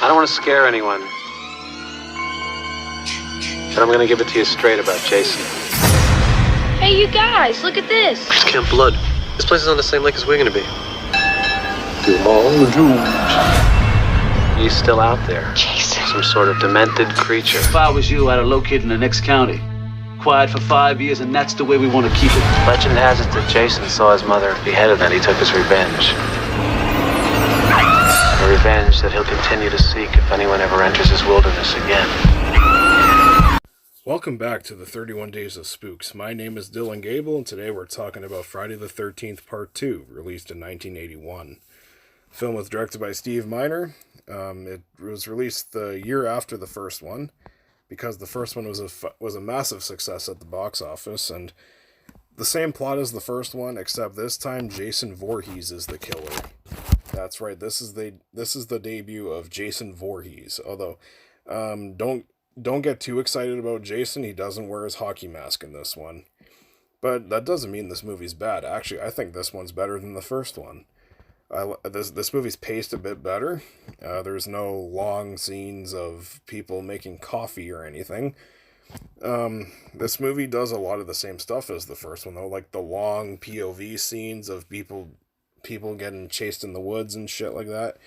I don't want to scare anyone, but I'm going to give it to you straight about Jason. Hey, you guys, look at this. It's Camp Blood. This place is on the same lake as we're gonna be. He's still out there. Jason. Some sort of demented creature. If I was you, I'd have located in the next county. Quiet for 5 years, and that's the way we want to keep it. Legend has it that Jason saw his mother beheaded and he took his revenge. A revenge that he'll continue to seek if anyone ever enters his wilderness again. Welcome back to the 31 Days of Spooks. My name is Dylan Goebel, and today we're talking about Friday the 13th Part 2, released in 1981. The film was directed by Steve Miner. It was released the year after the first one, because the first one was a massive success at the box office, and the same plot as the first one, except this time Jason Voorhees is the killer. That's right, this is the debut of Jason Voorhees, although don't get too excited about Jason. He doesn't wear his hockey mask in this one. But that doesn't mean this movie's bad. Actually, I think this one's better than the first one. This movie's paced a bit better. There's no long scenes of people making coffee or anything. This movie does a lot of the same stuff as the first one, though, like the long POV scenes of people getting chased in the woods and shit like that.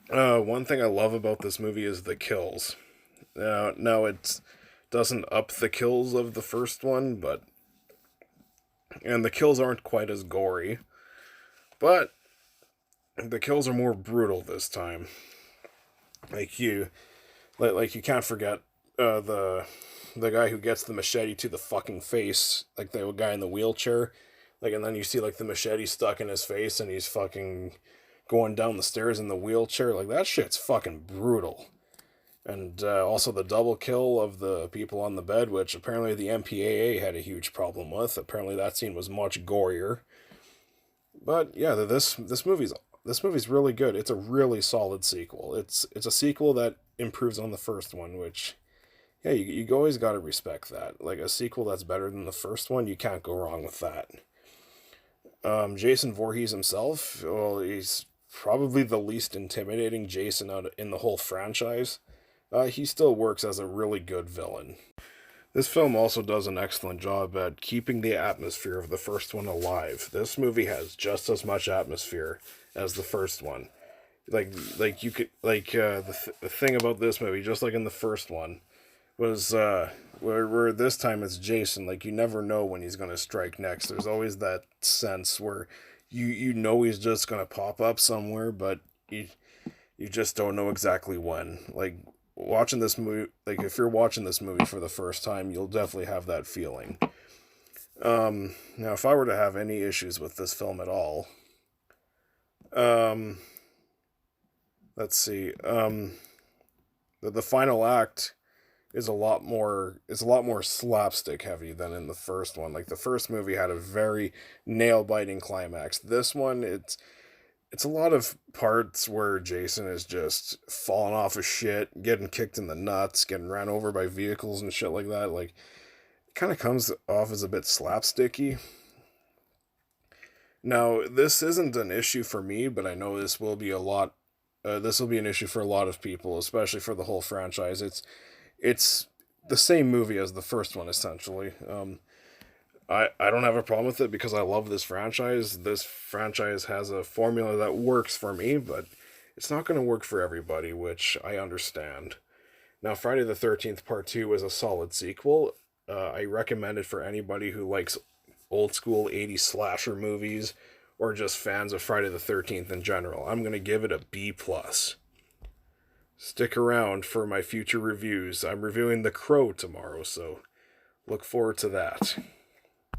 One thing I love about this movie is the kills. Now it doesn't up the kills of the first one, and the kills aren't quite as gory, but the kills are more brutal this time. Like you can't forget the guy who gets the machete to the fucking face, like the guy in the wheelchair, and then you see the machete stuck in his face and he's fucking going down the stairs in the wheelchair. That shit's fucking brutal. And also the double kill of the people on the bed, which apparently the MPAA had a huge problem with. Apparently that scene was much gorier. But yeah, this movie's really good. It's a really solid sequel. It's a sequel that improves on the first one, which, yeah, you always gotta respect that. A sequel that's better than the first one, you can't go wrong with that. Jason Voorhees himself, well, he's probably the least intimidating Jason in the whole franchise. He still works as a really good villain. This film also does an excellent job at keeping the atmosphere of the first one alive. This movie has just as much atmosphere as the first one. The thing about this movie, just like in the first one, was where this time it's Jason. You never know when he's gonna strike next. There's always that sense where you know he's just gonna pop up somewhere, but you just don't know exactly when. Watching this movie, if you're watching this movie for the first time, you'll definitely have that feeling. Now, if I were to have any issues with this film at all, let's see, the final act is a lot more slapstick heavy than in the first one. The first movie had a very nail-biting climax. This one, it's a lot of parts where Jason is just falling off of shit, getting kicked in the nuts, getting ran over by vehicles and shit like that. It kind of comes off as a bit slapsticky. Now, this isn't an issue for me, but I know this will be an issue for a lot of people, especially for the whole franchise. It's the same movie as the first one, essentially. I don't have a problem with it because I love this franchise. This franchise has a formula that works for me, but it's not going to work for everybody, which I understand. Now, Friday the 13th Part 2 is a solid sequel. I recommend it for anybody who likes old school 80s slasher movies or just fans of Friday the 13th in general. I'm going to give it a B+. Stick around for my future reviews. I'm reviewing The Crow tomorrow, so look forward to that.